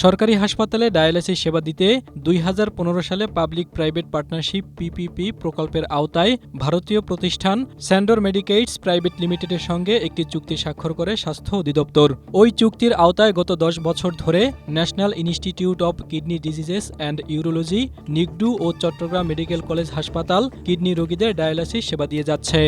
সরকারি হাসপাতালে ডায়ালাইসিস সেবা দিতে 2015 সালে পাবলিক প্রাইভেট পার্টনারশিপ পিপিপি প্রকল্পের আওতায় ভারতীয় প্রতিষ্ঠান স্যান্ডর মেডিকেটস প্রাইভেট লিমিটেডের সঙ্গে একটি চুক্তি স্বাক্ষর করে স্বাস্থ্য অধিদপ্তর। ওই চুক্তির আওতায় গত 10 বছর ধরে National Institute of Kidney Diseases and Urology, নিগডু ও চট্টগ্রাম মেডিকেল কলেজ হাসপাতাল কিডনি রোগীদের ডায়ালাইসিস সেবা দিয়ে যাচ্ছে।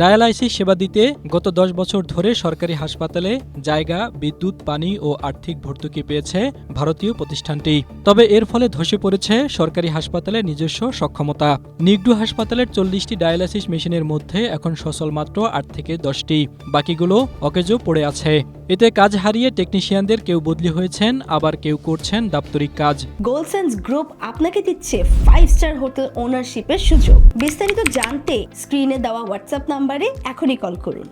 ডায়ালাইসিস সেবা দিতে গত 10 বছর ধরে সরকারি হাসপাতালে জায়গা, বিদ্যুৎ, পানি ও আর্থিক ভর্তুকি পেয়েছে ভারতীয় প্রতিষ্ঠানটি। তবে এর ফলে ধসে পড়েছে সরকারি হাসপাতালের নিজস্ব সক্ষমতা। নিগডু হাসপাতালের 40টি ডায়ালাইসিস মেশিনের মধ্যে এখন সচল মাত্র 8 থেকে 10টি, বাকিগুলো অকেজো পড়ে আছে। এতে কাজ হারিয়ে টেকনিশিয়ানদের কেউ বদলি হয়েছেন, আবার কেউ করছেন দাপ্তরিক কাজ। গোলসেন্স গ্রুপ আপনাকে দিচ্ছে 5 স্টার হোটেল ওনারশিপের সুযোগ। বিস্তারিত জানতে স্ক্রিনে দেওয়া হোয়াটসঅ্যাপ নাম্বারে এখনই কল করুন।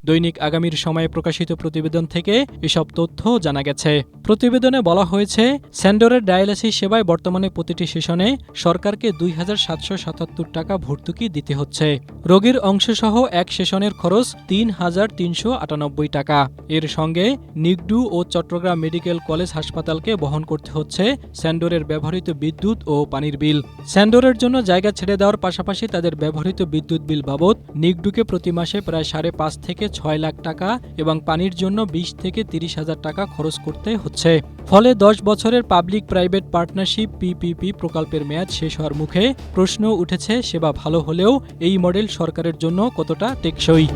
দৈনিক আগামীর সময়ে প্রকাশিত প্রতিবেদন থেকে এসব তথ্য জানা গেছে। প্রতিবেদনে বলা হয়েছে, স্যান্ডরের ডায়ালাইসিস সেবায় বর্তমানে প্রতিটি সেশনে সরকারকে 2,777 টাকা ভর্তুকি দিতে হচ্ছে। রোগীর অংশসহ এক সেশনের খরচ 3,398 টাকা। এর সঙ্গে নিগডু ও চট্টগ্রাম মেডিকেল কলেজ হাসপাতালকে বহন করতে হচ্ছে স্যান্ডরের ব্যবহৃত বিদ্যুৎ ও পানির বিল। স্যান্ডরের জন্য জায়গা ছেড়ে দেওয়ার পাশাপাশি তাদের ব্যবহৃত বিদ্যুৎ বিল বাবদ নিগডুকে প্রতি মাসে প্রায় 5.5 থেকে 6 লাখ টাকা এবং পানির জন্য 20 থেকে 30,000 টাকা খরচ করতে হচ্ছে। ফলে 10 বছরের পাবলিক প্রাইভেট পার্টনারশিপ পিপিপি প্রকল্পের মেয়াদ শেষ হওয়ার মুখে প্রশ্ন উঠেছে, সেবা ভালো হলেও এই মডেল সরকারের জন্য কতটা টেকসই।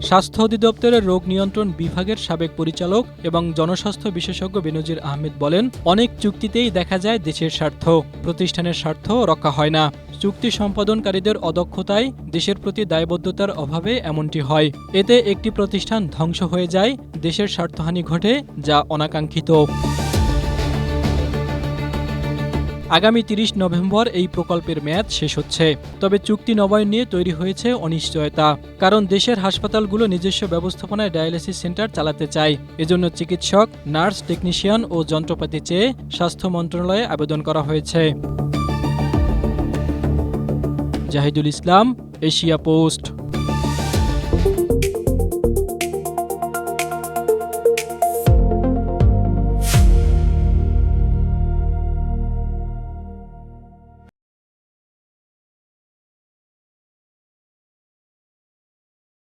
স্বাস্থ্য অধিদপ্তরের রোগ নিয়ন্ত্রণ বিভাগের সাবেক পরিচালক এবং জনস্বাস্থ্য বিশেষজ্ঞ বেনজির আহমেদ বলেন, অনেক চুক্তিতেই দেখা যায় দেশের স্বার্থ, প্রতিষ্ঠানের স্বার্থ রক্ষা হয় না। চুক্তি সম্পাদনকারীদের অদক্ষতায়, দেশের প্রতি দায়বদ্ধতার অভাবে এমনটি হয়। এতে একটি প্রতিষ্ঠান ধ্বংস হয়ে যায়, দেশের স্বার্থহানি ঘটে, যা অনাকাঙ্ক্ষিত। আগামী 30 নভেম্বর এই প্রকল্পের মেয়াদ শেষ হচ্ছে। তবে চুক্তি নবায়ন নিয়ে তৈরি হয়েছে অনিশ্চয়তা। কারণ দেশের হাসপাতালগুলো নিজস্ব ব্যবস্থাপনায় ডায়ালাইসিস সেন্টার চালাতে চায়। এজন্য চিকিৎসক, নার্স, টেকনিশিয়ান ও যন্ত্রপাতি চেয়ে স্বাস্থ্য মন্ত্রণালয়ে আবেদন করা হয়েছে। জাহিদুল ইসলাম, এশিয়া পোস্ট।